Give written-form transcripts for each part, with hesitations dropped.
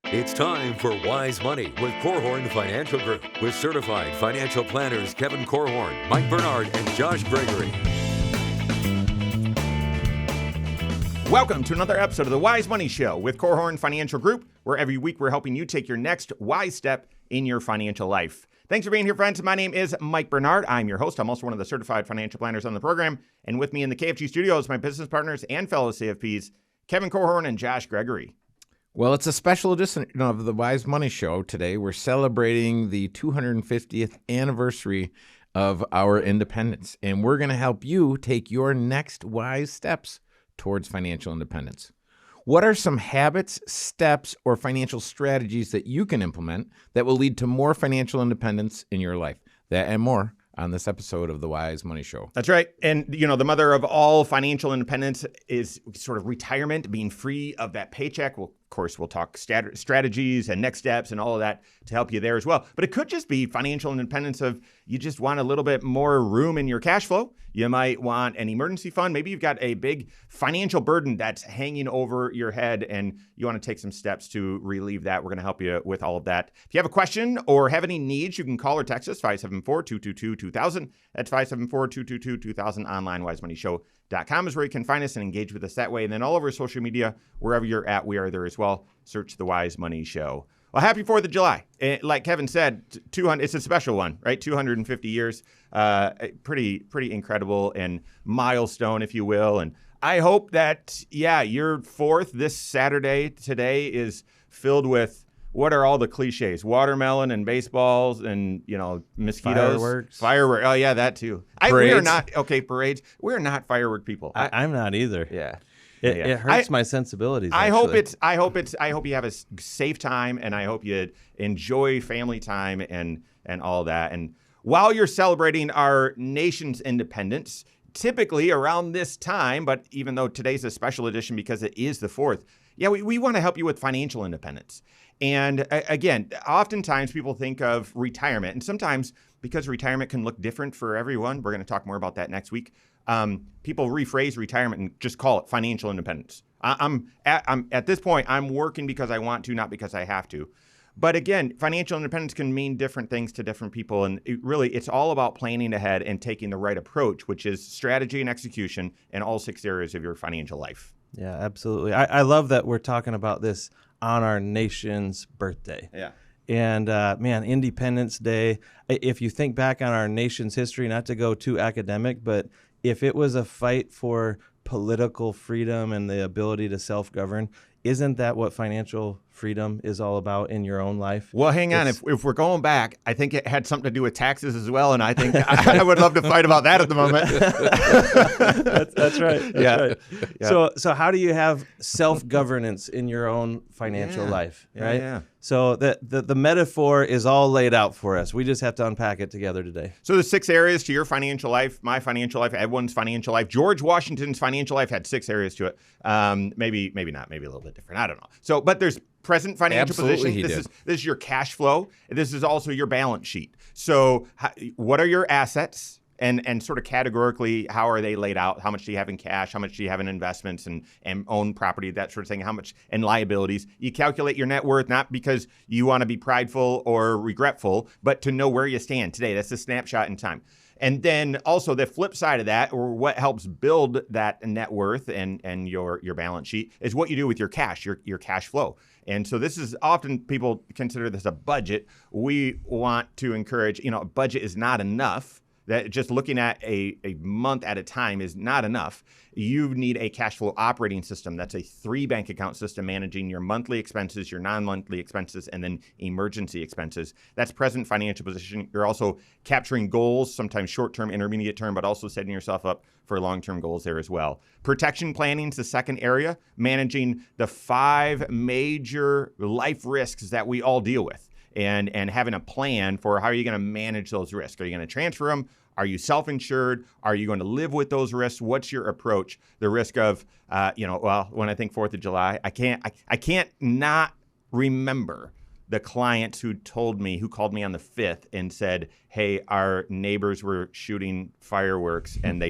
It's time for Wise Money with Korhorn Financial Group with certified financial planners Kevin Korhorn, Mike Bernard, and Josh Gregory. Welcome to another episode of the Wise Money Show with Korhorn Financial Group, where every week we're helping you take your next wise step in your financial life. Thanks for being here, friends. My name is Mike Bernard. I'm your host. I'm also one of the certified financial planners on the program. And with me in the KFG studios, my business partners and fellow CFPs, Kevin Korhorn and Josh Gregory. Well, it's a special edition of the Wise Money Show today. We're celebrating the 250th anniversary of our independence, and we're going to help you take your next wise steps towards financial independence. What are some habits, steps, or financial strategies that you can implement that will lead to more financial independence in your life? That and more on this episode of the Wise Money Show. That's right. And, the mother of all financial independence is sort of retirement, being free of that paycheck. Well, of course, we'll talk strategies and next steps and all of that to help you there as well. But it could just be financial independence of you just want a little bit more room in your cash flow. You might want an emergency fund. Maybe you've got a big financial burden that's hanging over your head and you want to take some steps to relieve that. We're going to help you with all of that. If you have a question or have any needs, you can call or text us 574-222-2000. That's 574-222-2000. Online, wisemoneyshow.com is where you can find us and engage with us that way. And then all over social media, wherever you're at, we are there as well. Search The Wise Money Show. Well, happy 4th of July. Like Kevin said, it's a special one, right? 250 years, pretty incredible and milestone, if you will. And I hope that, your 4th this Saturday today is filled with what are all the cliches? Watermelon and baseballs and, mosquitoes. Fireworks. Oh, yeah, that too. We are not, parades. We're not firework people. I'm not either. Yeah. It hurts my sensibilities. I hope you have a safe time, and I hope you enjoy family time and all that. And while you're celebrating our nation's independence, typically around this time, but even though today's a special edition because it is the 4th, we want to help you with financial independence. And again, oftentimes people think of retirement, and sometimes because retirement can look different for everyone, we're going to talk more about that next week. People rephrase retirement and just call it financial independence. I'm at this point, I'm working because I want to, not because I have to. But again, financial independence can mean different things to different people. And it's all about planning ahead and taking the right approach, which is strategy and execution in all 6 areas of your financial life. Yeah, absolutely. I love that we're talking about this on our nation's birthday. Yeah. And Independence Day, if you think back on our nation's history, not to go too academic, but if it was a fight for political freedom and the ability to self-govern, isn't that what financial freedom is all about in your own life? Well, hang on. If we're going back, I think it had something to do with taxes as well, and I think I would love to fight about that at the moment. That's right. Right. Yeah. So how do you have self-governance in your own financial life, right? Yeah. So the metaphor is all laid out for us. We just have to unpack it together today. So there's 6 areas to your financial life, my financial life, everyone's financial life. George Washington's financial life had 6 areas to it. Maybe not. Maybe a little bit different. I don't know. So, but there's present financial Absolutely position. This is your cash flow. This is also your balance sheet. So what are your assets? And sort of categorically, how are they laid out? How much do you have in cash? How much do you have in investments and own property, that sort of thing? How much in liabilities? You calculate your net worth, not because you want to be prideful or regretful, but to know where you stand today. That's a snapshot in time. And then also the flip side of that, or what helps build that net worth and your balance sheet, is what you do with your cash, your cash flow. And so this is often people consider this a budget. We want to encourage, a budget is not enough. That just looking at a month at a time is not enough. You need a cash flow operating system. That's a 3 bank account system managing your monthly expenses, your non-monthly expenses, and then emergency expenses. That's present financial position. You're also capturing goals, sometimes short-term, intermediate term, but also setting yourself up for long-term goals there as well. Protection planning is the second area, managing the 5 major life risks that we all deal with. And having a plan for how are you going to manage those risks. Are you going to transfer them? Are you self-insured? Are you going to live with those risks? What's your approach? The risk of, when I think 4th of July, I can't not remember the clients who called me on the 5th and said, hey, our neighbors were shooting fireworks and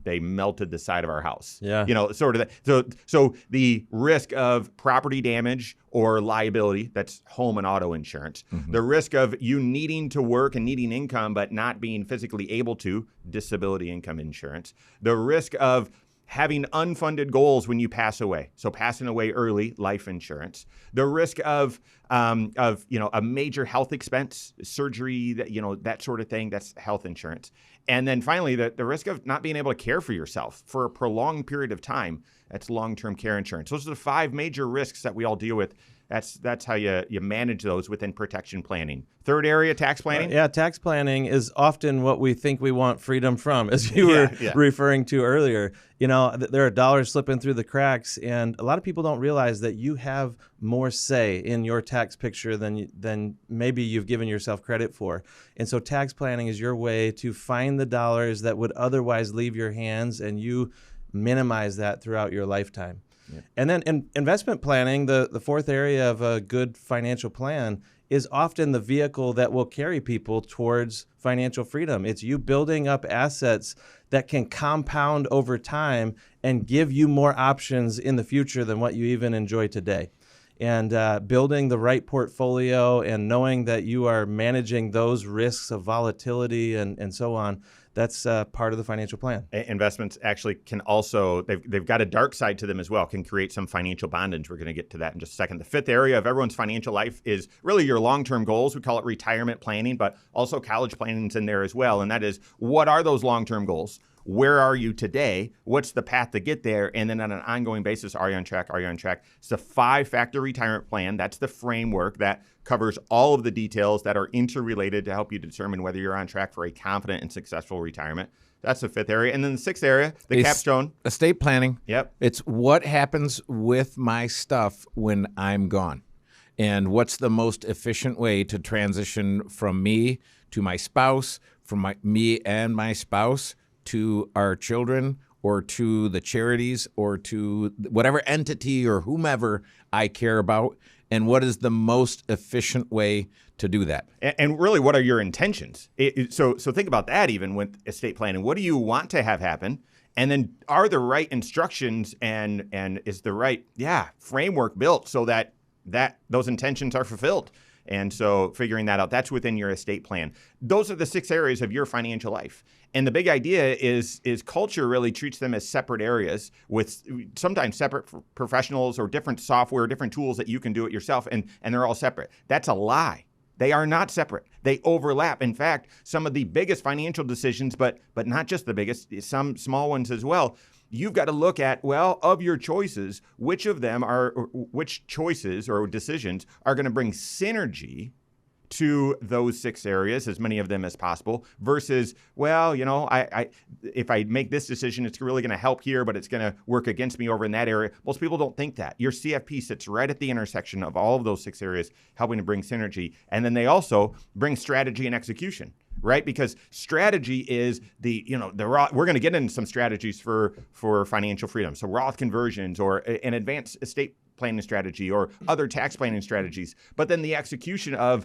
they melted the side of our house. Yeah. Sort of that. So the risk of property damage or liability, that's home and auto insurance. The risk of you needing to work and needing income but not being physically able to, disability income insurance. The risk of having unfunded goals when you pass away. So passing away early, life insurance. The risk of a major health expense, surgery, that sort of thing, that's health insurance. And then finally, the risk of not being able to care for yourself for a prolonged period of time, that's long-term care insurance. Those are the 5 major risks that we all deal with. That's how you manage those within protection planning. Third area, tax planning. Yeah, tax planning is often what we think we want freedom from, as you were referring to earlier. There are dollars slipping through the cracks, and a lot of people don't realize that you have more say in your tax picture than maybe you've given yourself credit for. And so tax planning is your way to find the dollars that would otherwise leave your hands, and you minimize that throughout your lifetime. Yep. And then in investment planning, the 4th area of a good financial plan is often the vehicle that will carry people towards financial freedom. It's you building up assets that can compound over time and give you more options in the future than what you even enjoy today. And building the right portfolio and knowing that you are managing those risks of volatility and so on, that's part of the financial plan. Investments actually can also, they've got a dark side to them as well, can create some financial bondage. We're going to get to that in just a second. The 5th area of everyone's financial life is really your long-term goals. We call it retirement planning, but also college planning's in there as well. And that is, what are those long-term goals? Where are you today? What's the path to get there? And then on an ongoing basis, are you on track? Are you on track? It's a 5-factor retirement plan. That's the framework that covers all of the details that are interrelated to help you determine whether you're on track for a confident and successful retirement. That's the 5th area. And then the 6th area, the capstone. Estate planning. Yep. It's what happens with my stuff when I'm gone. And what's the most efficient way to transition from me to my spouse, from me and my spouse to our children, or to the charities, or to whatever entity or whomever I care about, and what is the most efficient way to do that? And really, what are your intentions? So think about that even with estate planning. What do you want to have happen? And then are the right instructions and is the right framework built so that those intentions are fulfilled? And so figuring that out, that's within your estate plan. Those are the 6 areas of your financial life. And the big idea is culture really treats them as separate areas with sometimes separate professionals or different software, different tools that you can do it yourself, and they're all separate. That's a lie. They are not separate. They overlap. In fact, some of the biggest financial decisions, but not just the biggest, some small ones as well, you've got to look at, of your choices, which choices or decisions are going to bring synergy to those 6 areas, as many of them as possible, versus, if I make this decision, it's really going to help here, but it's going to work against me over in that area. Most people don't think that. Your CFP sits right at the intersection of all of those 6 areas, helping to bring synergy. And then they also bring strategy and execution, right? Because strategy is we're going to get into some strategies for financial freedom. So Roth conversions or an advanced estate planning strategy or other tax planning strategies. But then the execution of,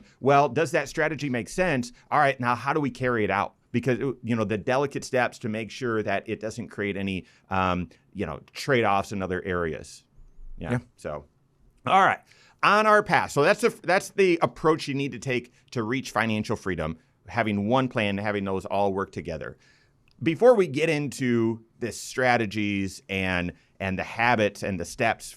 does that strategy make sense? All right, now how do we carry it out? Because, the delicate steps to make sure that it doesn't create any, trade-offs in other areas. Yeah. So, all right, on our path. So that's the approach you need to take to reach financial freedom, having one plan, having those all work together. Before we get into the strategies and the habits and the steps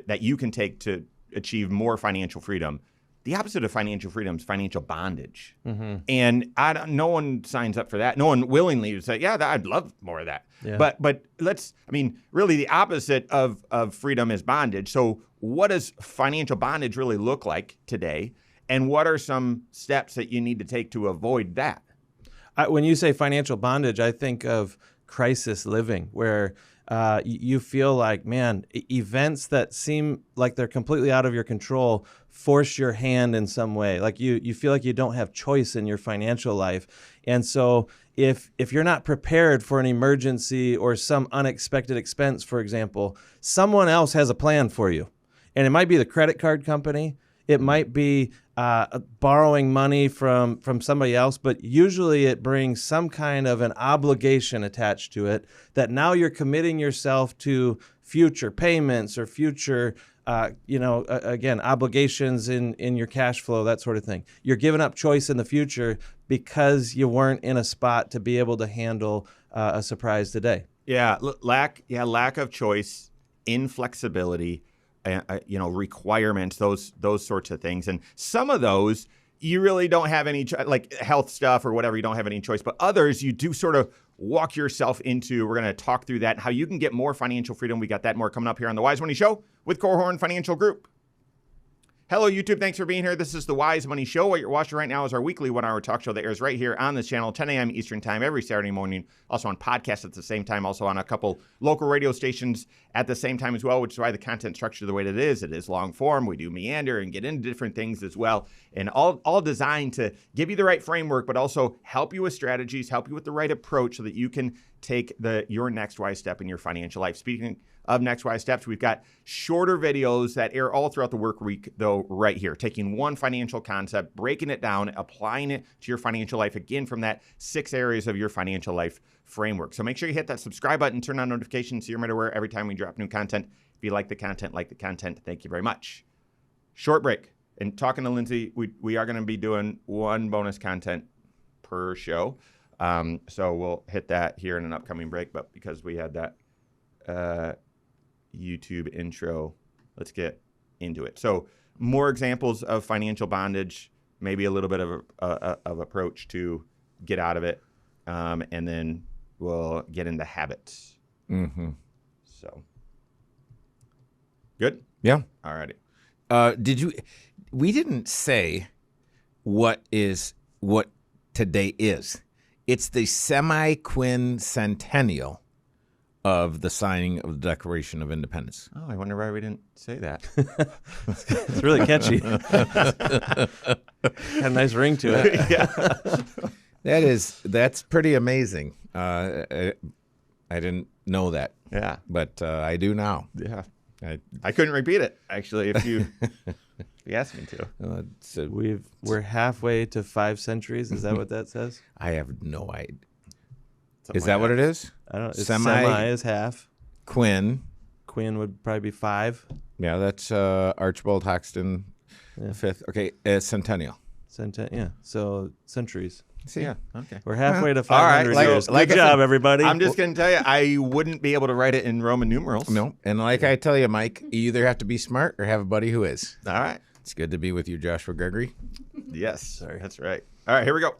that you can take to achieve more financial freedom, the opposite of financial freedom is financial bondage. Mm-hmm. And no one signs up for that. No one willingly would say, I'd love more of that. Yeah. But really the opposite of freedom is bondage. So what does financial bondage really look like today? And what are some steps that you need to take to avoid that? When you say financial bondage, I think of crisis living, where you feel like, events that seem like they're completely out of your control force your hand in some way. Like you feel like you don't have choice in your financial life. And so if you're not prepared for an emergency or some unexpected expense, for example, someone else has a plan for you. And it might be the credit card company. It might be borrowing money from somebody else, but usually it brings some kind of an obligation attached to it that now you're committing yourself to future payments or future, again, obligations in your cash flow, that sort of thing. You're giving up choice in the future because you weren't in a spot to be able to handle a surprise today. Yeah, lack of choice, inflexibility, requirements, those sorts of things. And some of those you really don't have any, like health stuff or whatever, you don't have any choice. But others you do sort of walk yourself into. We're going to talk through that, how you can get more financial freedom. We got that more coming up here on the Wise Money Show with Korhorn Financial Group. Hello, YouTube. Thanks for being here. This is the Wise Money Show. What you're watching right now is our weekly 1-hour talk show that airs right here on this channel, 10 a.m. Eastern Time every Saturday morning. Also on podcasts at the same time. Also on a couple local radio stations at the same time as well, which is why the content structure the way that it is. It is long form. We do meander and get into different things as well. And all designed to give you the right framework, but also help you with strategies, help you with the right approach so that you can take your next wise step in your financial life. Speaking of Next Wise Steps, we've got shorter videos that air all throughout the work week, though, right here, taking one financial concept, breaking it down, applying it to your financial life, again, from that 6 areas of your financial life framework. So make sure you hit that subscribe button, turn on notifications so you're made aware every time we drop new content. If you like the content, thank you very much. Short break. And talking to Lindsay, we are going to be doing one bonus content per show. So we'll hit that here in an upcoming break. But because we had that YouTube intro, let's get into it. So more examples of financial bondage, maybe a little bit of approach to get out of it, and then we'll get into habits. Mm-hmm. So good? Yeah. All righty. We didn't say what today is. It's the semi-quincentennial of the signing of the Declaration of Independence. Oh, I wonder why we didn't say that. It's really catchy. Got a nice ring to it. Yeah. That's pretty amazing. I didn't know that. Yeah. But I do now. Yeah. I couldn't repeat it, actually, if you asked me to. We're halfway to 5 centuries. Is that what that says? I have no idea. Something Is that what it is? I don't know. Semi is half. Quinn Quinn would probably be 5. Yeah, that's Archibald Hoxton, the 5th. Okay, centennial. So centuries. See? Yeah. Okay. We're halfway to All right, 500 years. like Good I job, said, everybody. I'm just going to tell you, I wouldn't be able to write it in Roman numerals. No, and like I tell you, Mike, you either have to be smart or have a buddy who is. All right. It's good to be with you, Joshua Gregory. Yes. Sorry. That's right. All right, here we go.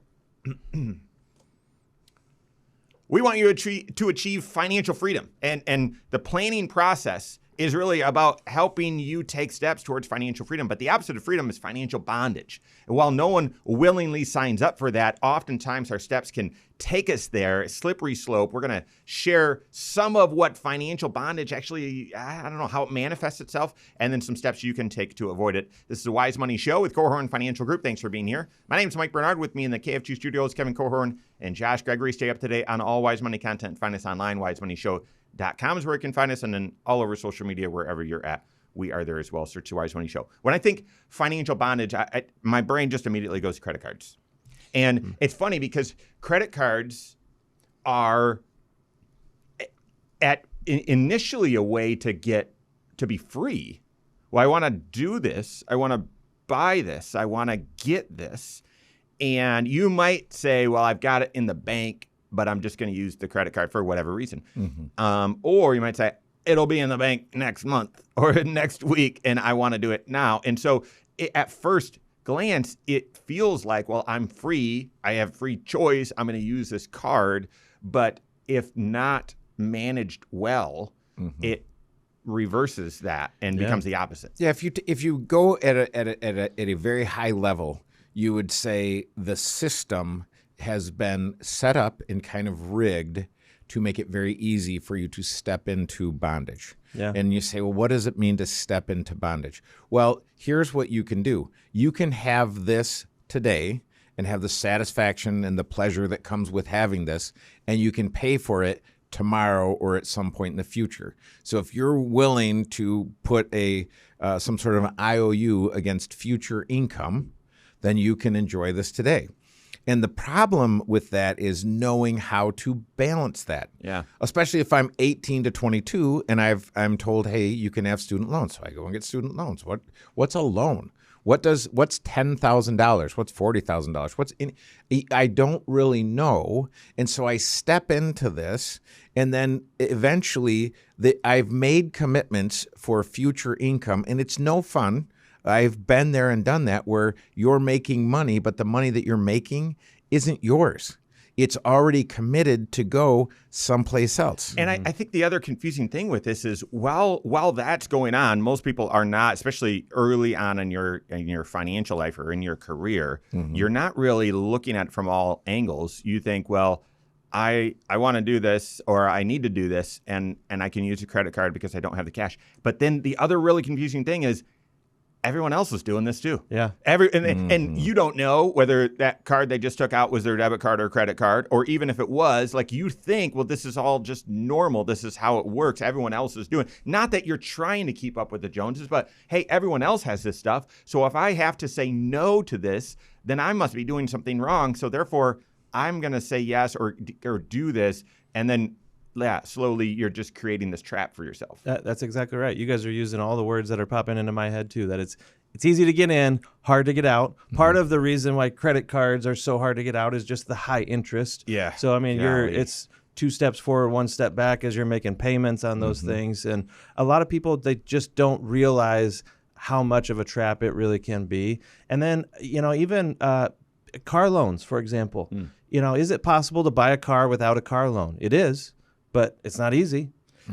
We want you to achieve financial freedom. And the planning process is really about helping you take steps towards financial freedom. But the opposite of freedom is financial bondage. And while no one willingly signs up for that, oftentimes our steps can take us there, slippery slope. We're going to share some of what financial bondage actually, I don't know, how it manifests itself, and then some steps you can take to avoid it. This is a Wise Money Show with Korhorn Financial Group. Thanks for being here. My name is Mike Bernard. With me in the KFG studios, Kevin Korhorn and Josh Gregory. Stay up to date on all Wise Money content. Find us online, wisemoneyshow.com is where you can find us, and then all over social media, wherever you're at. We are there as well. Search the Wise Money Show. When I think financial bondage, my brain just immediately goes to credit cards. And it's funny because credit cards are initially a way to be free. Well, I want to do this. I want to buy this. I want to get this. And you might say, well, I've got it in the bank, but I'm just going to use the credit card for whatever reason. Mm-hmm. Or you might say, it'll be in the bank next month or next week, and I want to do it now. And so at first glance, it feels like, well, I'm free. I have free choice. I'm going to use this card. But if not managed well, it reverses that and becomes the opposite. Yeah, if you go at a very high level, you would say the system has been set up and kind of rigged to make it very easy for you to step into bondage. Yeah. And you say, well, what does it mean to step into bondage? Well, here's what you can do. You can have this today and have the satisfaction and the pleasure that comes with having this, and you can pay for it tomorrow or at some point in the future. So if you're willing to put some sort of an IOU against future income, then you can enjoy this today. And the problem with that is knowing how to balance that. Yeah. Especially if I'm 18 to 22 and I'm told, hey, you can have student loans. So I go and get student loans. What's a loan? What's $10,000? What's $40,000? I don't really know. And so I step into this, and then eventually I've made commitments for future income, and it's no fun. I've been there and done that, where you're making money, but the money that you're making isn't yours. It's already committed to go someplace else. And I think the other confusing thing with this is while that's going on, most people are not, especially early on in your financial life or in your career, you're not really looking at it from all angles. You think, well, I want to do this, or I need to do this, and I can use a credit card because I don't have the cash. But then the other really confusing thing is everyone else is doing this too. Yeah. And you don't know whether that card they just took out was their debit card or credit card, or even if it was, like, you think, well, this is all just normal. This is how it works. Everyone else is doing. Not that you're trying to keep up with the Joneses, but hey, everyone else has this stuff. So if I have to say no to this, then I must be doing something wrong. So therefore, I'm going to say yes or do this, and then slowly you're just creating this trap for yourself. That's exactly right. You guys are using all the words that are popping into my head too, that it's easy to get in, hard to get out. Part of the reason why credit cards are so hard to get out is just the high interest. Yeah. So I mean, it's 2 steps forward, 1 step back as you're making payments on those things. And a lot of people, they just don't realize how much of a trap it really can be. And then, even car loans, for example, is it possible to buy a car without a car loan? It is. But it's not easy.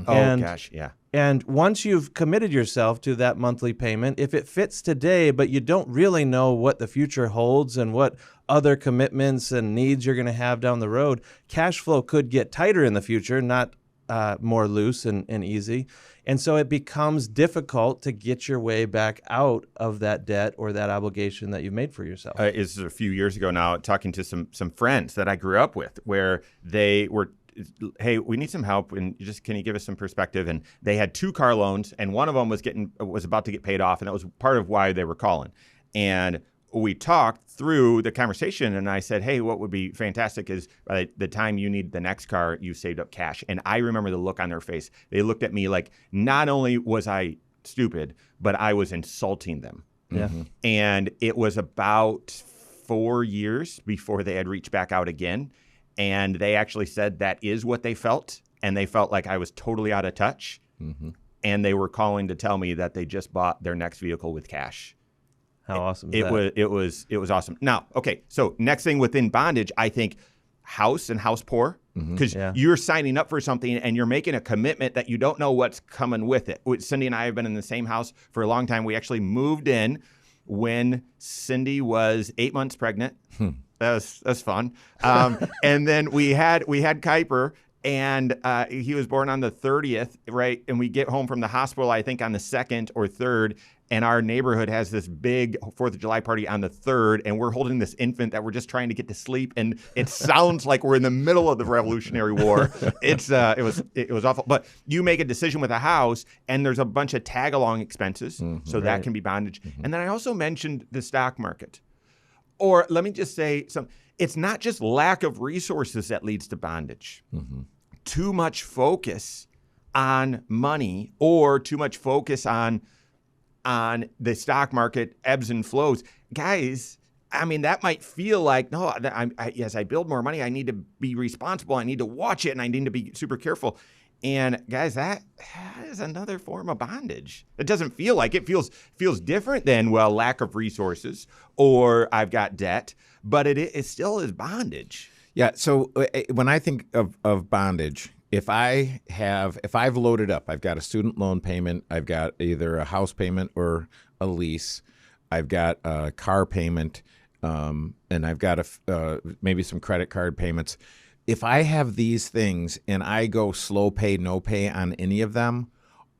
Gosh, yeah. And once you've committed yourself to that monthly payment, if it fits today, but you don't really know what the future holds and what other commitments and needs you're going to have down the road, cash flow could get tighter in the future, not more loose and easy. And so it becomes difficult to get your way back out of that debt or that obligation that you've made for yourself. This is a few years ago now, talking to some friends that I grew up with, where they were, hey, we need some help, and can you give us some perspective? And they had 2 car loans, and one of them was about to get paid off, and that was part of why they were calling. And we talked through the conversation, and I said, hey, what would be fantastic is by the time you need the next car, you saved up cash. And I remember the look on their face. They looked at me like not only was I stupid, but I was insulting them. Yeah. And it was about 4 years before they had reached back out again. And they actually said that is what they felt. And they felt like I was totally out of touch. And they were calling to tell me that they just bought their next vehicle with cash. How awesome is that? It was awesome. Now, okay, so next thing within bondage, I think house and house poor. Because you're signing up for something and you're making a commitment that you don't know what's coming with it. Cindy and I have been in the same house for a long time. We actually moved in when Cindy was 8 months pregnant. That's fun. And then we had Kuiper, and he was born on the 30th, right? And we get home from the hospital, I think, on the 2nd or 3rd. And our neighborhood has this big 4th of July party on the 3rd, and we're holding this infant that we're just trying to get to sleep. And it sounds like we're in the middle of the Revolutionary War. It was awful. But you make a decision with a house, and there's a bunch of tag-along expenses, so that can be bondage. And then I also mentioned the stock market. Or let me just say it's not just lack of resources that leads to bondage. Too much focus on money, or too much focus on the stock market ebbs and flows. Guys, I mean, that might feel like, no, as I build more money, I need to be responsible. I need to watch it, and I need to be super careful. And guys, that is another form of bondage. It doesn't feel like it. Feels different than, well, lack of resources or I've got debt, but it still is bondage. Yeah. So when I think of bondage, if I've loaded up, I've got a student loan payment, I've got either a house payment or a lease, I've got a car payment, and I've got maybe some credit card payments. If I have these things and I go slow pay, no pay on any of them,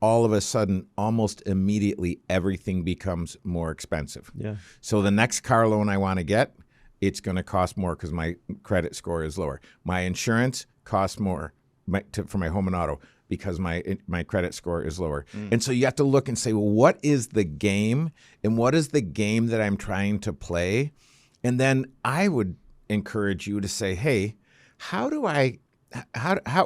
all of a sudden, almost immediately, everything becomes more expensive. Yeah. So the next car loan I want to get, it's going to cost more because my credit score is lower. My insurance costs more for my home and auto because my credit score is lower. And so you have to look and say, well, what is the game, and what is the game that I'm trying to play? And then I would encourage you to say, hey, what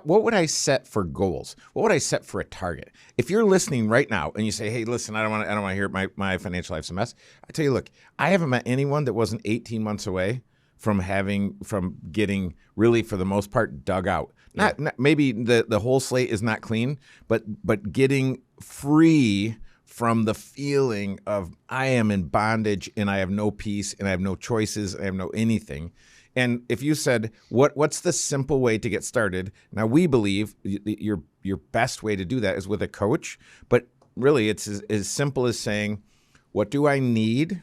would I set for goals? What would I set for a target? If you're listening right now and you say, hey, listen, I don't want to hear my financial life's a mess. I tell you, look, I haven't met anyone that wasn't 18 months away from getting really, for the most part, dug out. Not maybe the whole slate is not clean, but getting free from the feeling of I am in bondage and I have no peace and I have no choices, I have no anything. And if you said, what's the simple way to get started? Now, we believe your best way to do that is with a coach, but really it's as simple as saying, what do I need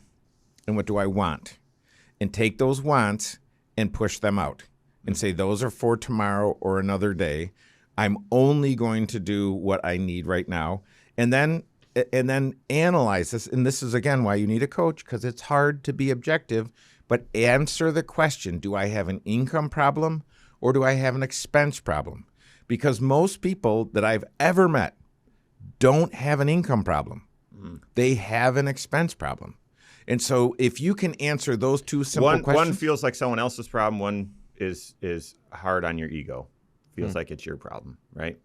and what do I want? And take those wants and push them out and say, those are for tomorrow or another day. I'm only going to do what I need right now. And then analyze this. And this is, again, why you need a coach, because it's hard to be objective. But answer the question, do I have an income problem or do I have an expense problem? Because most people that I've ever met don't have an income problem. They have an expense problem. And so if you can answer those two simple questions. One feels like someone else's problem. One is hard on your ego. Feels like it's your problem, right?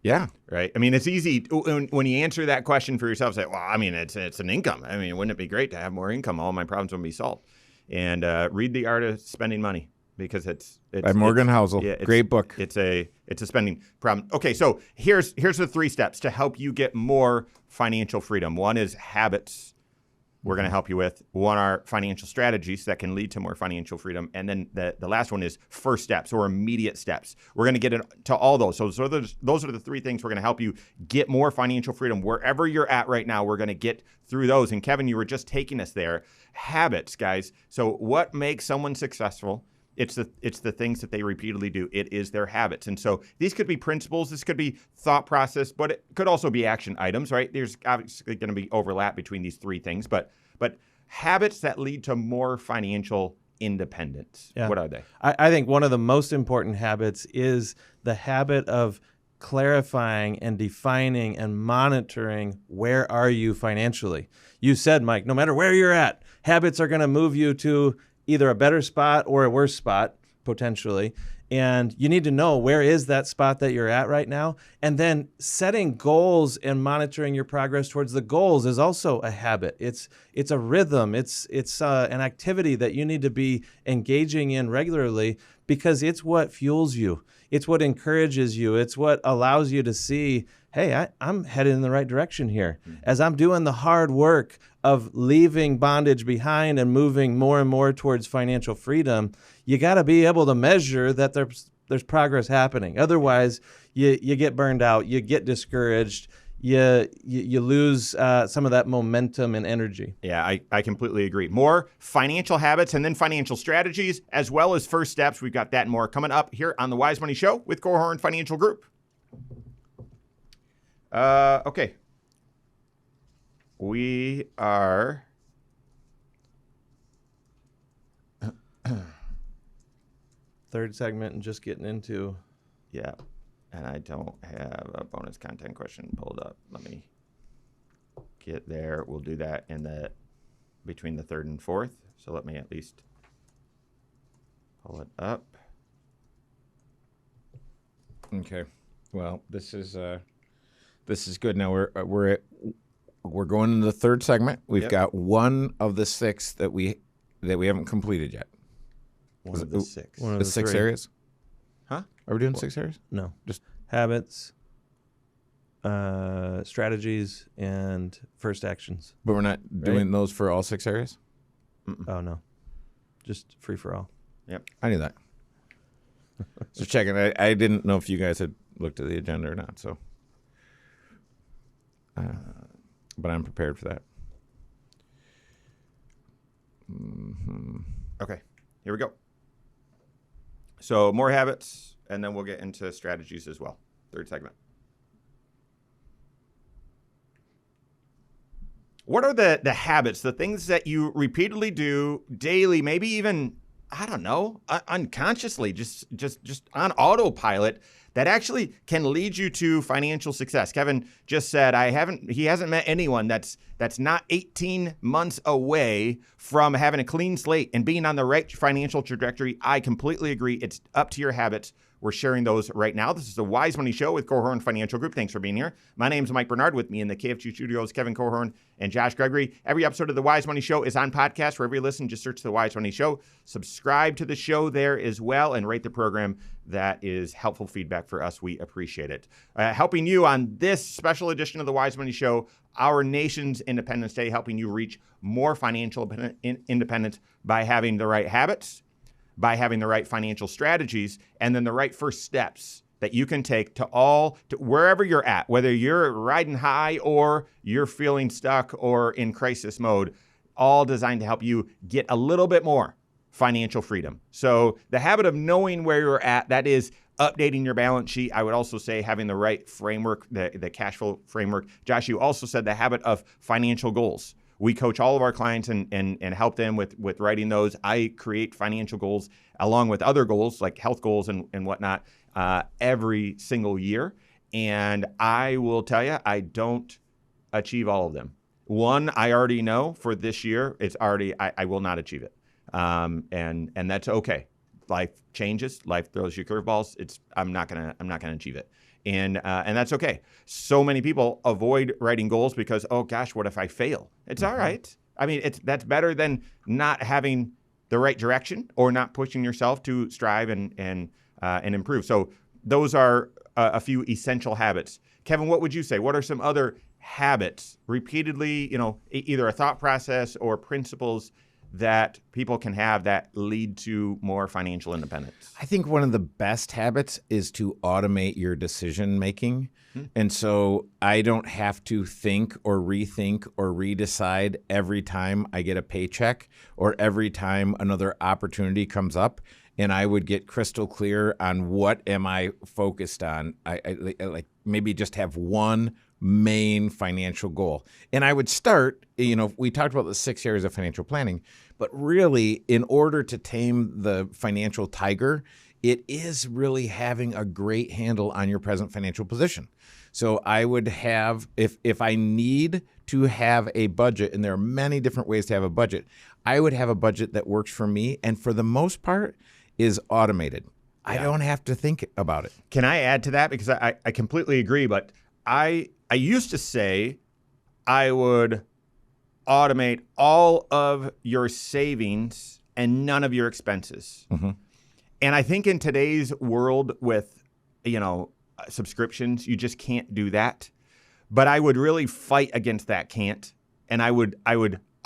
Yeah. Right. I mean, it's easy when you answer that question for yourself, say, well, I mean, it's an income. I mean, wouldn't it be great to have more income? All my problems would be solved. And read The Art of Spending Money, because it's by Morgan Housel. Yeah, great book. It's a spending problem. Okay, so here's the 3 steps to help you get more financial freedom. One is habits. We're going to help you with. One are financial strategies that can lead to more financial freedom. And then the last one is first steps or immediate steps. We're going to get into all those. So those are the 3 things we're going to help you get more financial freedom. Wherever you're at right now, we're going to get through those. And Kevin, you were just taking us there. Habits, guys. So what makes someone successful? It's the things that they repeatedly do. It is their habits. And so these could be principles. This could be thought process, but it could also be action items, right? There's obviously going to be overlap between these 3 things, but habits that lead to more financial independence. Yeah. What are they? I think one of the most important habits is the habit of clarifying and defining and monitoring where are you financially. You said, Mike, no matter where you're at, habits are going to move you to either a better spot or a worse spot, potentially. And you need to know, where is that spot that you're at right now? And then setting goals and monitoring your progress towards the goals is also a habit. It's a rhythm. It's an activity that you need to be engaging in regularly, because it's what fuels you. It's what encourages you. It's what allows you to see, hey, I'm headed in the right direction here. As I'm doing the hard work of leaving bondage behind and moving more and more towards financial freedom, you got to be able to measure that there's progress happening. Otherwise, you get burned out, you get discouraged, you lose some of that momentum and energy. Yeah, I completely agree. More financial habits and then financial strategies, as well as first steps. We've got that and more coming up here on the Wise Money Show with Korhorn Financial Group. Okay. We are third segment and just getting into. Yeah. And I don't have a bonus content question pulled up. Let me get there. We'll do that between the third and fourth. So let me at least pull it up. Okay. Well, this is good. Now we're going into the third segment. We've got one of the 6 that we haven't completed yet. One of the 6. One of the 6 3 areas? Huh? Are we doing 6 areas? No. Just habits, strategies, and first actions. But we're not doing those for all 6 areas? Oh, no. Just free for all. Yep. I knew that. So checking. I didn't know if you guys had looked at the agenda or not. So, but I'm prepared for that. Okay. Here we go. So more habits, and then we'll get into strategies as well. Third segment. What are the habits, the things that you repeatedly do daily, maybe even I don't know, unconsciously, just on autopilot, that actually can lead you to financial success. Kevin just said he hasn't met anyone that's not 18 months away from having a clean slate and being on the right financial trajectory. I completely agree. It's up to your habits. We're sharing those right now. This is the Wise Money Show with Korhorn Financial Group. Thanks for being here. My name's Mike Bernard. With me in the KFG studios, Kevin Korhorn and Josh Gregory. Every episode of the Wise Money Show is on podcast. Wherever you listen, just search the Wise Money Show. Subscribe to the show there as well and rate the program. That is helpful feedback for us. We appreciate it. Helping you on this special edition of the Wise Money Show, our nation's Independence Day, helping you reach more financial independence by having the right habits, by having the right financial strategies, and then the right first steps that you can take to wherever you're at, whether you're riding high or you're feeling stuck or in crisis mode, all designed to help you get a little bit more financial freedom. So the habit of knowing where you're at, that is updating your balance sheet. I would also say having the right framework, the cash flow framework. Josh, you also said the habit of financial goals. We coach all of our clients and help them with writing those. I create financial goals along with other goals like health goals and whatnot every single year. And I will tell you, I don't achieve all of them. One, I already know for this year, I will not achieve it. And that's okay. Life changes. Life throws you curveballs. I'm not gonna achieve it. And that's okay. So many people avoid writing goals because, oh gosh, what if I fail? It's all right. I mean, that's better than not having the right direction or not pushing yourself to strive and improve. So those are a few essential habits. Kevin, what would you say? What are some other habits, repeatedly, either a thought process or principles that people can have that lead to more financial independence? I think one of the best habits is to automate your decision making. And so I don't have to think or rethink or redecide every time I get a paycheck or every time another opportunity comes up. And I would get crystal clear on what am I focused on. I like maybe just have one main financial goal. And I would start, we talked about the 6 areas of financial planning, but really in order to tame the financial tiger, it is really having a great handle on your present financial position. So I would have, if I need to have a budget, and there are many different ways to have a budget, I would have a budget that works for me and for the most part is automated. Yeah. I don't have to think about it. Can I add to that? Because I completely agree, but I used to say I would automate all of your savings and none of your expenses. Mm-hmm. And I think in today's world with, subscriptions, you just can't do that. But I would really fight against that can't. And I would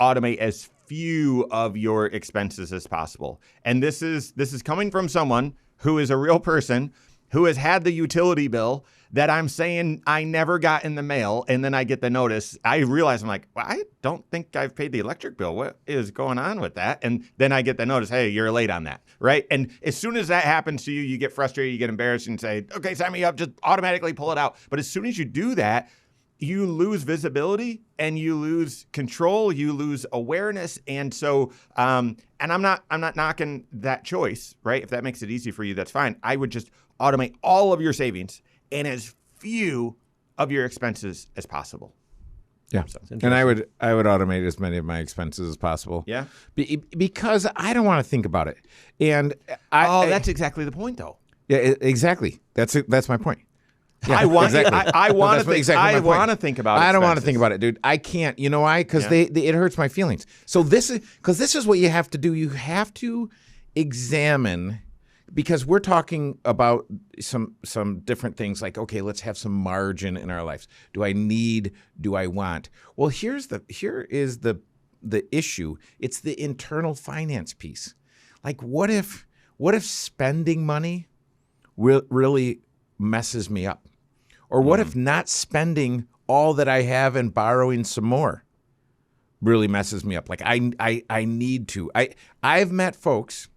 automate as few of your expenses as possible. And this is coming from someone who is a real person who has had the utility bill that I'm saying I never got in the mail, and then I get the notice. I realize, I'm like, well, I don't think I've paid the electric bill. What is going on with that? And then I get the notice, hey, you're late on that, right? And as soon as that happens to you, you get frustrated, you get embarrassed and say, okay, sign me up, just automatically pull it out. But as soon as you do that, you lose visibility and you lose control, you lose awareness. And so, and I'm not knocking that choice, right? If that makes it easy for you, that's fine. I would just automate all of your savings and as few of your expenses as possible. Yeah, so, and I would automate as many of my expenses as possible. Yeah, because I don't want to think about it. And that's exactly the point, though. Yeah, exactly. That's my point. Yeah, I want exactly. I want to think. Exactly I want to think about it. I don't want to think about it, dude. I can't. You know why? Because it hurts my feelings. So this is what you have to do. You have to examine. Because we're talking about some different things like, okay, let's have some margin in our lives. Do I need? Do I want? Well, here is the issue. It's the internal finance piece. Like, what if spending money really messes me up? Or what if not spending all that I have and borrowing some more really messes me up? Like I need to. I've met folks.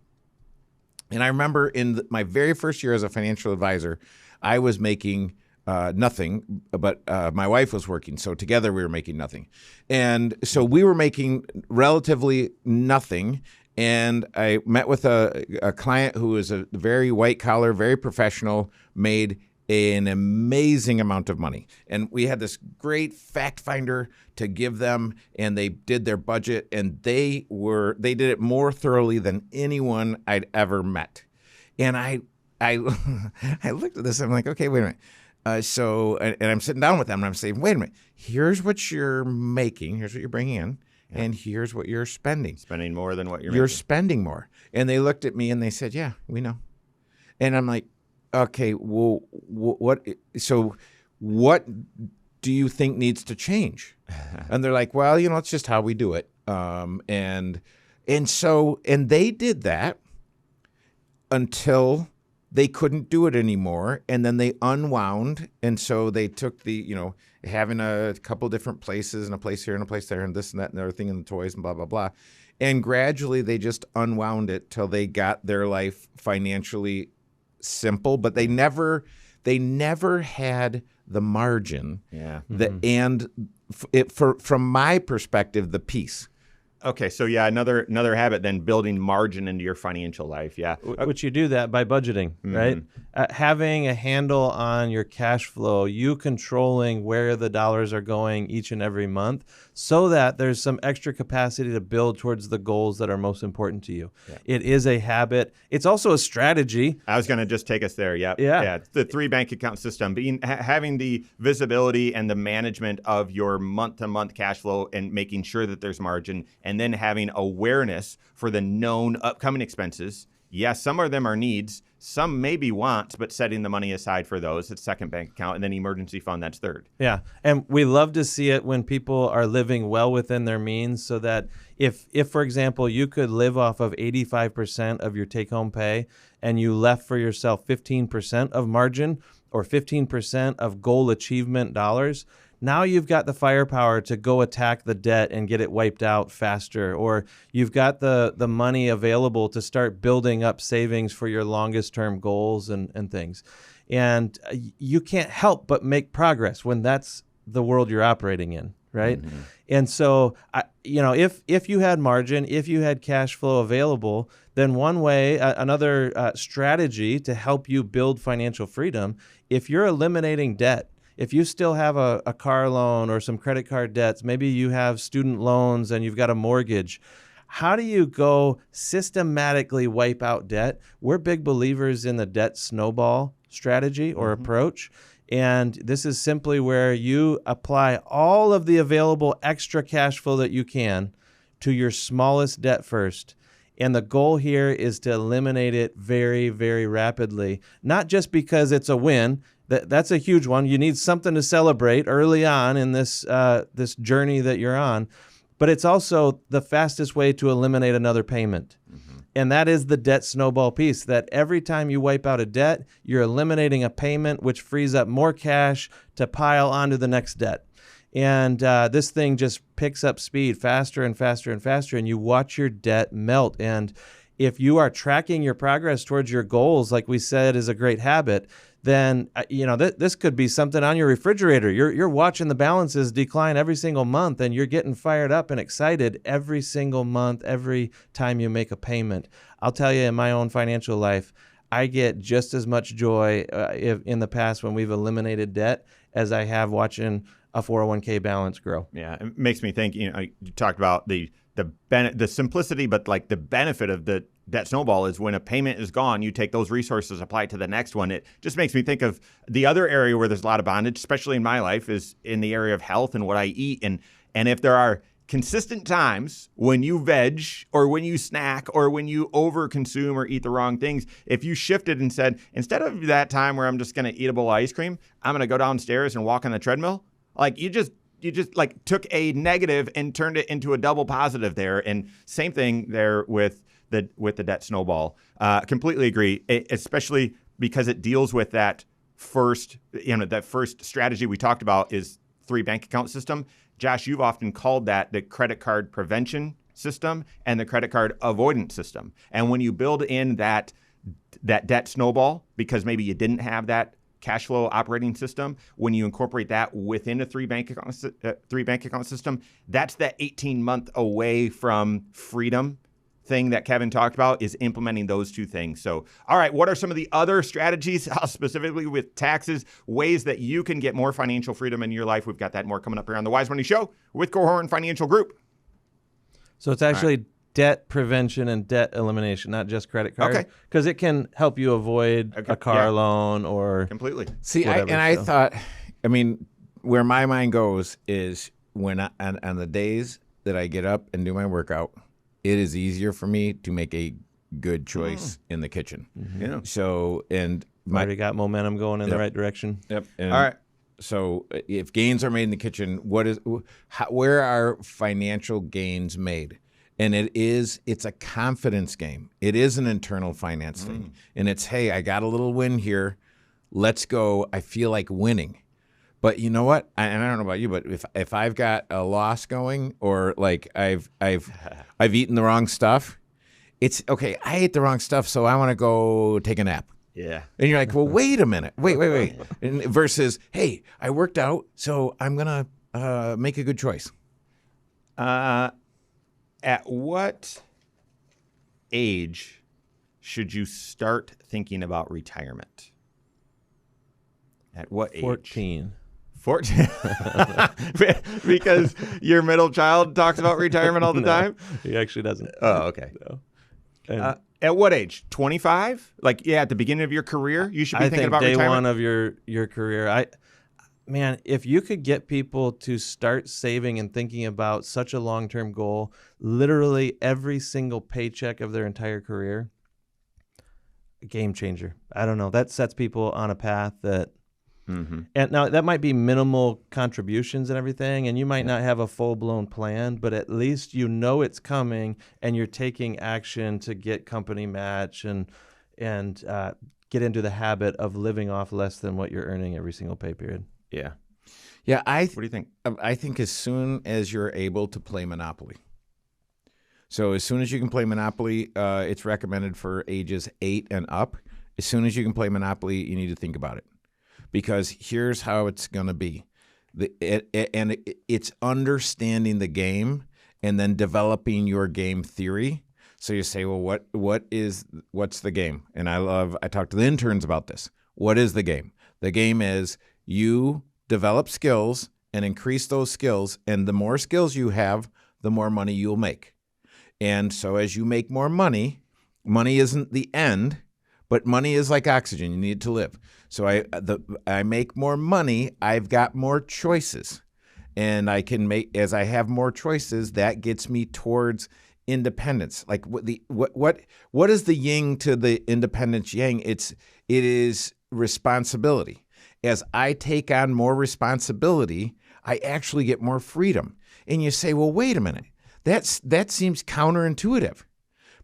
And I remember in my very first year as a financial advisor, I was making nothing, but my wife was working. So together we were making nothing. And so we were making relatively nothing. And I met with a client who is a very white collar, very professional, made an amazing amount of money. And we had this great fact finder to give them, and they did their budget, and they did it more thoroughly than anyone I'd ever met. And I I looked at this, I'm like, okay, wait a minute. And I'm sitting down with them, and I'm saying, wait a minute, here's what you're making, here's what you're bringing in, and here's what you're spending. Spending more than what you're You're making. spending more. And they looked at me and they said, yeah, we know. And I'm like, okay, well, what do you think needs to change? And they're like, well, it's just how we do it. And they did that until they couldn't do it anymore. And then they unwound. And so they took having a couple different places and a place here and a place there and this and that and the other thing and the toys and blah, blah, blah. And gradually they just unwound it till they got their life financially simple, but they never had the margin. Yeah. From my perspective, the peace. Okay, so yeah, another habit then, building margin into your financial life. Yeah, Which you do that by budgeting, right? Having a handle on your cash flow, you controlling where the dollars are going each and every month, so that there's some extra capacity to build towards the goals that are most important to you. Yeah. It is a habit. It's also a strategy. I was going to just take us there. Yeah. Yeah. The 3 bank account system, having the visibility and the management of your month-to-month cash flow and making sure that there's margin, and then having awareness for the known upcoming expenses. Yes, some of them are needs, some may be wants, but setting the money aside for those. It's second bank account, and then emergency fund, that's third. Yeah, and we love to see it when people are living well within their means, so that if for example, you could live off of 85% of your take-home pay and you left for yourself 15% of margin or 15% of goal achievement dollars, now you've got the firepower to go attack the debt and get it wiped out faster, or you've got the money available to start building up savings for your longest term goals and things. And you can't help but make progress when that's the world you're operating in, right? Mm-hmm. And so, if you had margin, if you had cash flow available, then one way, another strategy to help you build financial freedom, if you're eliminating debt, if you still have a car loan or some credit card debts, maybe you have student loans and you've got a mortgage, how do you go systematically wipe out debt? We're big believers in the debt snowball strategy or approach. And this is simply where you apply all of the available extra cash flow that you can to your smallest debt first. And the goal here is to eliminate it very, very rapidly, not just because it's a win. That's a huge one. You need something to celebrate early on in this journey that you're on. But it's also the fastest way to eliminate another payment. Mm-hmm. And that is the debt snowball piece, that every time you wipe out a debt, you're eliminating a payment, which frees up more cash to pile onto the next debt. And this thing just picks up speed faster and faster and faster, and you watch your debt melt. And if you are tracking your progress towards your goals, like we said is a great habit, then this could be something on your refrigerator. You're watching the balances decline every single month, and you're getting fired up and excited every single month, every time you make a payment. I'll tell you, in my own financial life, I get just as much joy in the past when we've eliminated debt as I have watching a 401k balance grow. Yeah, it makes me think. You talked about the simplicity, but like the benefit of the debt snowball is when a payment is gone, you take those resources, apply it to the next one. It just makes me think of the other area where there's a lot of bondage, especially in my life, is in the area of health and what I eat. And if there are consistent times when you veg or when you snack or when you overconsume or eat the wrong things, if you shifted and said, instead of that time where I'm just going to eat a bowl of ice cream, I'm going to go downstairs and walk on the treadmill, like you just like took a negative and turned it into a double positive there. And same thing there with the debt snowball. Completely agree, especially because it deals with that first strategy we talked about is 3 bank account system. Josh, you've often called that the credit card prevention system and the credit card avoidance system. And when you build in that debt snowball, because maybe you didn't have that cash flow operating system, when you incorporate that within a 3 bank account system, that's that 18-month away from freedom thing that Kevin talked about is implementing those two things. So, all right, what are some of the other strategies, specifically with taxes, ways that you can get more financial freedom in your life? We've got that more coming up here on the Wise Money Show with Korhorn Financial Group. So it's actually debt prevention and debt elimination, not just credit cards. Okay. Because it can help you avoid a car loan or Completely. See, whatever, I so. thought, I mean, where my mind goes is when on the days that I get up and do my workout, it is easier for me to make a good choice in the kitchen. Yeah. So, and already got momentum going in the right direction. Yep. And All right. so if gains are made in the kitchen, where are financial gains made? And it's a confidence game. It is an internal finance thing. And it's, hey, I got a little win here. Let's go. I feel like winning. But you know what? And I don't know about you, but if I've got a loss going, or like I've eaten the wrong stuff, it's okay. I ate the wrong stuff, so I want to go take a nap. Yeah. And you're like, well, wait a minute, wait. And versus, hey, I worked out, so I'm gonna make a good choice. At what age should you start thinking about retirement? At what age? 14. 14. Because your middle child talks about retirement all the time? He actually doesn't. Oh, okay. No. And At what age? 25? Like, yeah, at the beginning of your career, you should be I thinking think about day retirement? one of your career. Man, if you could get people to start saving and thinking about such a long-term goal, literally every single paycheck of their entire career, a game changer. I don't know. That sets people on a path that. And now that might be minimal contributions and everything, and you might not have a full-blown plan, but at least you know it's coming, and you're taking action to get company match and get into the habit of living off less than what you're earning every single pay period. Yeah. Yeah, What do you think? I think as soon as you're able to play Monopoly. So as soon as you can play Monopoly, it's recommended for ages 8 and up. As soon as you can play Monopoly, you need to think about it. Because here's how it's going to be. It's understanding the game and then developing your game theory. So you say, well, what's the game? And I talk to the interns about this. What is the game? The game is you develop skills and increase those skills. And the more skills you have, the more money you'll make. And so as you make more money, money isn't the end, but money is like oxygen. You need to live. So I make more money. I've got more choices, and I can make, as I have more choices, that gets me towards independence. Like what is the yin to the independence yang? It is responsibility. As I take on more responsibility, I actually get more freedom. And you say, well, wait a minute. That seems counterintuitive.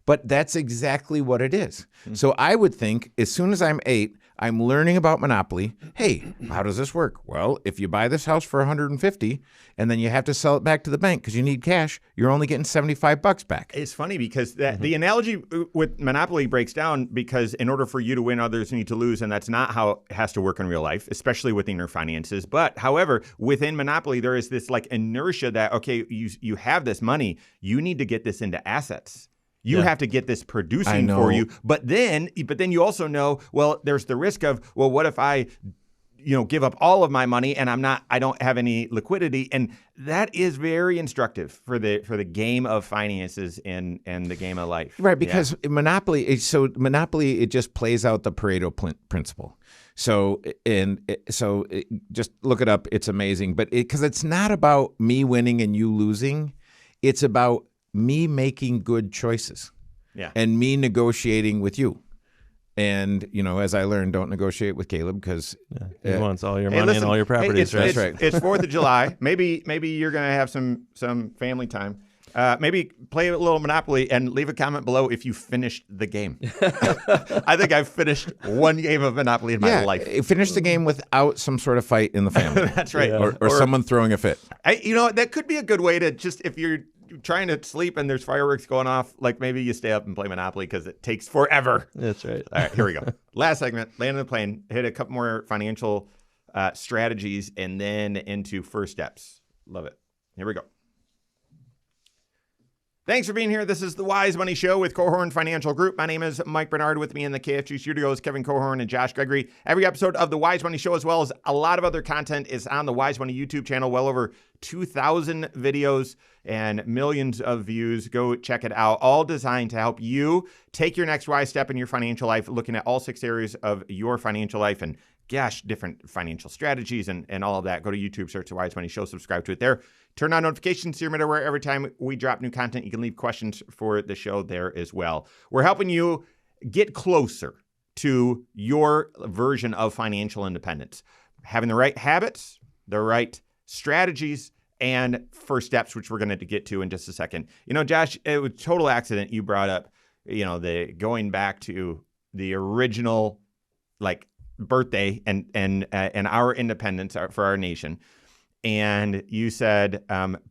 But that's exactly what it is. So I would think as soon as I'm 8, I'm learning about Monopoly. Hey, how does this work? Well, if you buy this house for $150 and then you have to sell it back to the bank because you need cash, you're only getting $75 back. It's funny because the analogy with Monopoly breaks down because in order for you to win, others need to lose, and that's not how it has to work in real life, especially within your finances. But however, within Monopoly, there is this like inertia that, okay, you have this money, you need to get this into assets. You have to get this producing for you. But then you also know, well, there's the risk of, well, what if I, give up all of my money and I don't have any liquidity? And that is very instructive for the game of finances and the game of life. Right, because Monopoly, it just plays out the Pareto principle. So just look it up. It's amazing. But because it's not about me winning and you losing, it's about me making good choices, and me negotiating with you. And, as I learned, don't negotiate with Caleb because he wants all your money and all your properties, right? That's right. It's 4th of July. Maybe you're going to have some family time. Maybe play a little Monopoly and leave a comment below if you finished the game. I think I've finished one game of Monopoly in my life. Finish the game without some sort of fight in the family. That's right. Yeah. Or someone throwing a fit. That could be a good way to just, if you're trying to sleep and there's fireworks going off, like maybe you stay up and play Monopoly because it takes forever. That's right. All right, here we go. Last segment, land the plane, hit a couple more financial strategies, and then into first steps. Love it. Here we go. Thanks for being here. This is the Wise Money Show with Cohorn Financial Group. My name is Mike Bernard. With me in the KFG studios, Kevin Cohorn and Josh Gregory. Every episode of the Wise Money Show, as well as a lot of other content, is on the Wise Money YouTube channel. Well over 2,000 videos and millions of views. Go check it out. All designed to help you take your next wise step in your financial life, looking at all 6 areas of your financial life and different financial strategies and all of that. Go to YouTube, search the Wise Money Show, subscribe to it there. Turn on notifications so you're aware every time we drop new content. You can leave questions for the show there as well. We're helping you get closer to your version of financial independence. Having the right habits, the right strategies, and first steps, which we're going to get to in just a second. You know, Josh, it was total accident you brought up, the going back to the original, birthday and our independence for our nation. And you said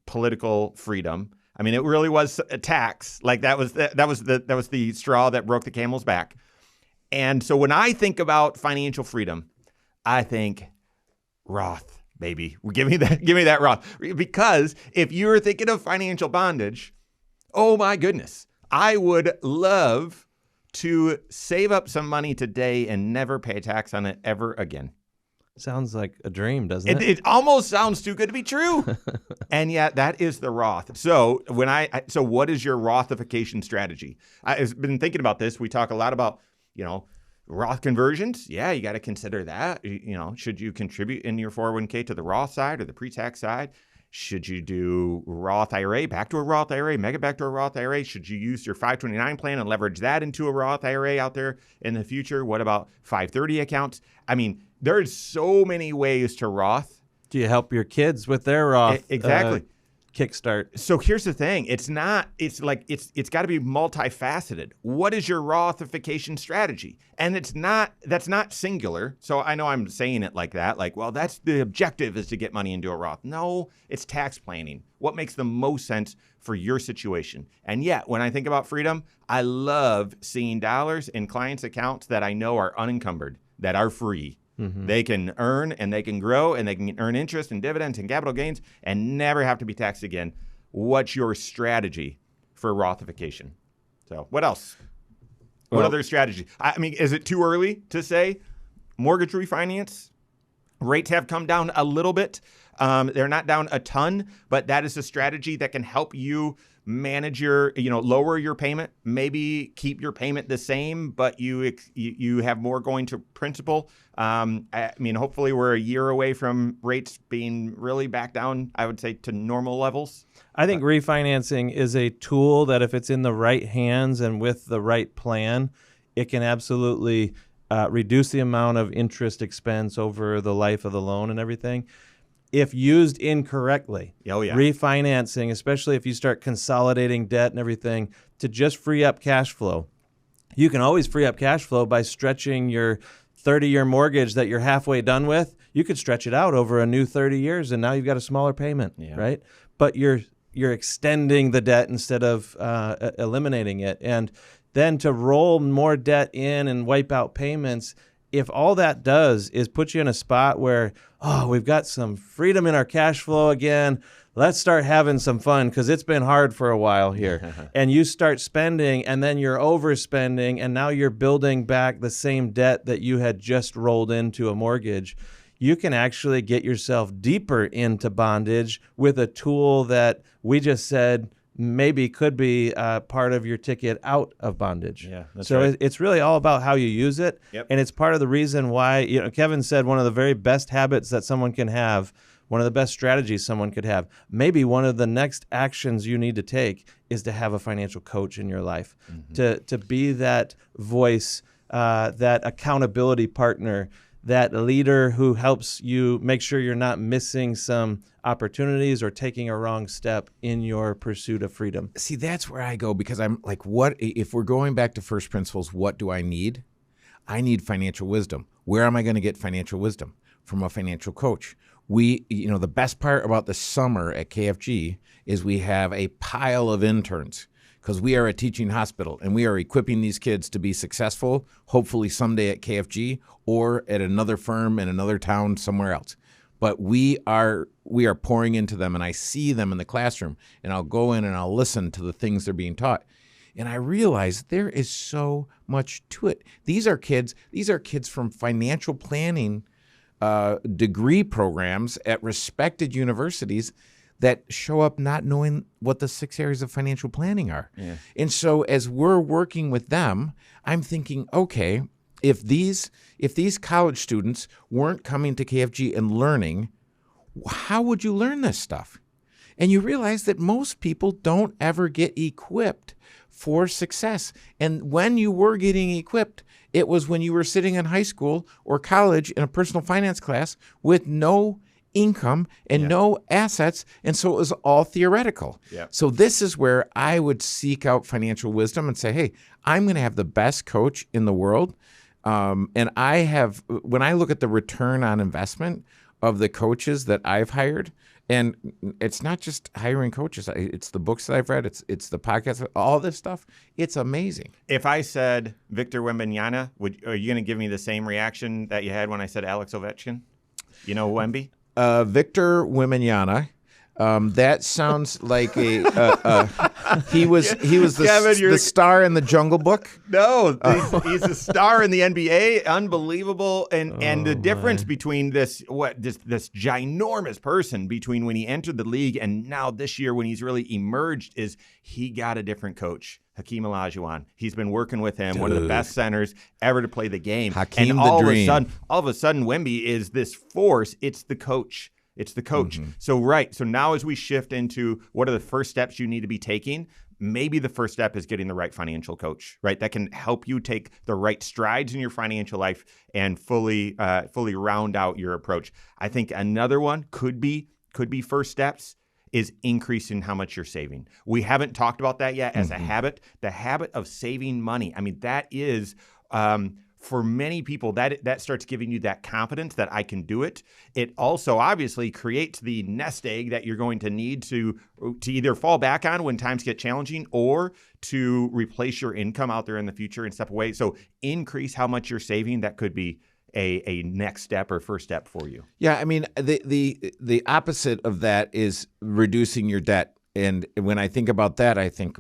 political freedom. I mean, it really was a tax. That was the straw that broke the camel's back. And so when I think about financial freedom, I think Roth, baby. Give me that Roth. Because if you're thinking of financial bondage, oh my goodness, I would love to save up some money today and never pay tax on it ever again. Sounds like a dream, doesn't it? It almost sounds too good to be true. And yet that is the Roth. So what is your Rothification strategy? I've been thinking about this. We talk a lot about, Roth conversions. Yeah, you got to consider that. Should you contribute in your 401k to the Roth side or the pre-tax side? Should you do Roth IRA, back to a Roth IRA, mega back to a Roth IRA? Should you use your 529 plan and leverage that into a Roth IRA out there in the future? What about 530 accounts? I mean, there's so many ways to Roth. Do you help your kids with their Roth exactly kickstart? So here's the thing. It's got to be multifaceted. What is your Rothification strategy? And that's not singular. So I know I'm saying it like that, that's the objective is to get money into a Roth. No, it's tax planning. What makes the most sense for your situation? And yet, when I think about freedom, I love seeing dollars in clients' accounts that I know are unencumbered, that are free. Mm-hmm. They can earn and they can grow and they can earn interest and dividends and capital gains and never have to be taxed again. What's your strategy for Rothification? So what else? What other strategy? I mean, is it too early to say mortgage refinance? Rates have come down a little bit. They're not down a ton, but that is a strategy that can help you manage your, lower your payment, maybe keep your payment the same, but you have more going to principal. I mean, hopefully we're a year away from rates being really back down, I would say, to normal levels. I think refinancing is a tool that if it's in the right hands and with the right plan, it can absolutely reduce the amount of interest expense over the life of the loan and everything. If used incorrectly, refinancing, especially if you start consolidating debt and everything, to just free up cash flow. You can always free up cash flow by stretching your 30-year mortgage that you're halfway done with. You could stretch it out over a new 30 years, and now you've got a smaller payment, right? But you're extending the debt instead of eliminating it. And then to roll more debt in and wipe out payments, if all that does is put you in a spot where, we've got some freedom in our cash flow again, let's start having some fun because it's been hard for a while here. And you start spending and then you're overspending and now you're building back the same debt that you had just rolled into a mortgage. You can actually get yourself deeper into bondage with a tool that we just said maybe could be part of your ticket out of bondage. Yeah, that's so right. It's really all about how you use it. Yep. And it's part of the reason why, Kevin said one of the very best habits that someone can have, one of the best strategies someone could have, maybe one of the next actions you need to take is to have a financial coach in your life, to be that voice, that accountability partner, that leader who helps you make sure you're not missing some opportunities or taking a wrong step in your pursuit of freedom. See, that's where I go because I'm like, what if we're going back to first principles, what do I need? I need financial wisdom. Where am I going to get financial wisdom? From a financial coach. The best part about the summer at KFG is we have a pile of interns because we are a teaching hospital and we are equipping these kids to be successful, hopefully someday at KFG or at another firm in another town somewhere else. but we are pouring into them, and I see them in the classroom, and I'll go in and I'll listen to the things they're being taught. And I realize there is so much to it. These are kids from financial planning degree programs at respected universities that show up not knowing what the 6 areas of financial planning are. Yeah. And so as we're working with them, I'm thinking, okay, if these college students weren't coming to KFG and learning, how would you learn this stuff? And you realize that most people don't ever get equipped for success. And when you were getting equipped, it was when you were sitting in high school or college in a personal finance class with no income and no assets, and so it was all theoretical. Yeah. So this is where I would seek out financial wisdom and say, hey, I'm going to have the best coach in the world. And when I look at the return on investment of the coaches that I've hired, and it's not just hiring coaches, it's the books that I've read, it's the podcasts, all this stuff. It's amazing. If I said Victor Wembanyama, are you going to give me the same reaction that you had when I said Alex Ovechkin? You know Wemby? Victor Wembanyama. That sounds like he was Kevin, the star in the Jungle Book. No, he's a star in the NBA. Unbelievable, and the difference between this ginormous person between when he entered the league and now this year when he's really emerged is he got a different coach. Hakeem Olajuwon. He's been working with him, one of the best centers ever to play the game. Hakeem, and all of a sudden, Wemby is this force. It's the coach. It's the coach. Mm-hmm. So now as we shift into what are the first steps you need to be taking, maybe the first step is getting the right financial coach, right? That can help you take the right strides in your financial life and fully round out your approach. I think another one could be first steps is increasing how much you're saving. We haven't talked about that yet as a habit. The habit of saving money. I mean, that is for many people, that starts giving you that confidence that I can do it. It also obviously creates the nest egg that you're going to need to either fall back on when times get challenging or to replace your income out there in the future and step away. So increase how much you're saving. That could be a next step or first step for you. Yeah, I mean, the opposite of that is reducing your debt. And when I think about that, I think,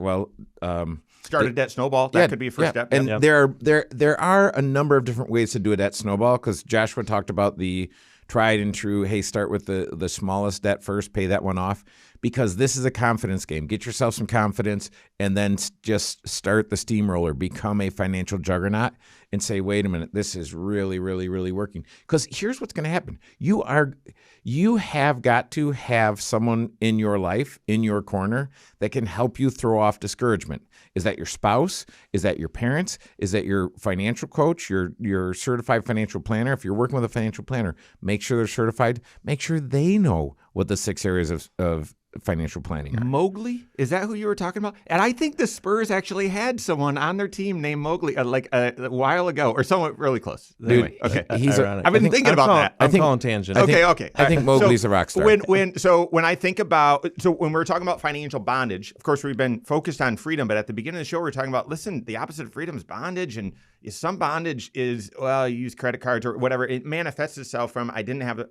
start a debt snowball. That could be a first step. And there are a number of different ways to do a debt snowball, because Joshua talked about the tried and true, hey, start with the smallest debt first, pay that one off, because this is a confidence game. Get yourself some confidence and then just start the steamroller, become a financial juggernaut and say, wait a minute, this is really, really, really working. Because here's what's going to happen. You have got to have someone in your life, in your corner, that can help you throw off discouragement. Is that your spouse? Is that your parents? Is that your financial coach, your certified financial planner? If you're working with a financial planner, make sure they're certified. Make sure they know what the 6 areas of financial planning are. Mowgli? Is that who you were talking about? And I think the Spurs actually had someone on their team named Mowgli a while ago, or someone really close. Dude, anyway, okay. I've been thinking about that. I'm calling tangent. Okay. I think Mowgli's a rock star. When I think about, when we're talking about financial bondage, of course, we've been focused on freedom, but at the beginning of the show, we're talking about, listen, the opposite of freedom is bondage, and some bondage is, you use credit cards or whatever. It manifests itself from, I didn't have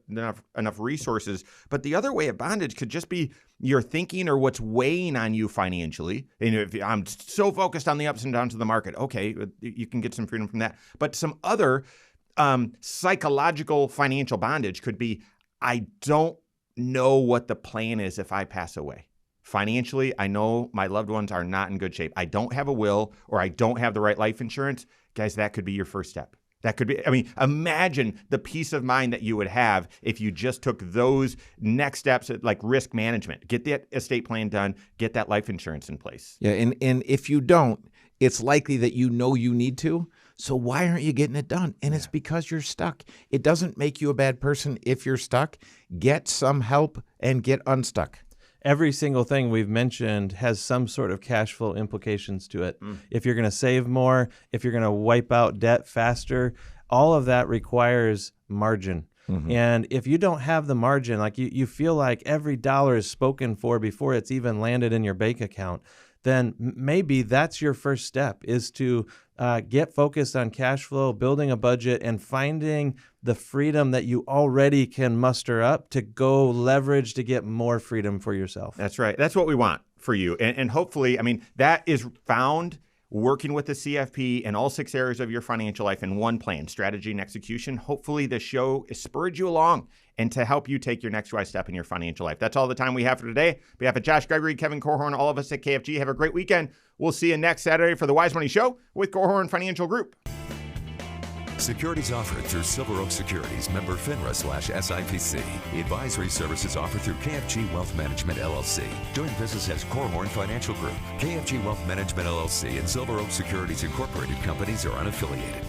enough resources. But the other way of bondage could just be your thinking or what's weighing on you financially. And if I'm so focused on the ups and downs of the market, okay, you can get some freedom from that. But some other psychological financial bondage could be, I don't know what the plan is if I pass away. Financially, I know my loved ones are not in good shape. I don't have a will, or I don't have the right life insurance. Guys, that could be your first step. That could be, imagine the peace of mind that you would have if you just took those next steps, like risk management. Get that estate plan done, get that life insurance in place. Yeah, and if you don't, it's likely that you know you need to. So why aren't you getting it done? And it's because you're stuck. It doesn't make you a bad person if you're stuck. Get some help and get unstuck. Every single thing we've mentioned has some sort of cash flow implications to it. If you're going to save more, if you're going to wipe out debt faster, all of that requires margin. Mm-hmm. And if you don't have the margin, like you feel like every dollar is spoken for before it's even landed in your bank account, then maybe that's your first step, is to get focused on cash flow, building a budget, and finding the freedom that you already can muster up to go leverage to get more freedom for yourself. That's right. That's what we want for you. And hopefully, I mean, that is found working with the CFP in all 6 areas of your financial life in one plan, strategy and execution. Hopefully the show has spurred you along and to help you take your next wise step in your financial life. That's all the time we have for today. On behalf of Josh Gregory, Kevin Korhorn, all of us at KFG, have a great weekend. We'll see you next Saturday for the Wise Money Show with Korhorn Financial Group. Securities offered through Silver Oak Securities, member FINRA/SIPC. Advisory services offered through KFG Wealth Management, LLC. Doing business as Korhorn Financial Group. KFG Wealth Management, LLC and Silver Oak Securities Incorporated companies are unaffiliated.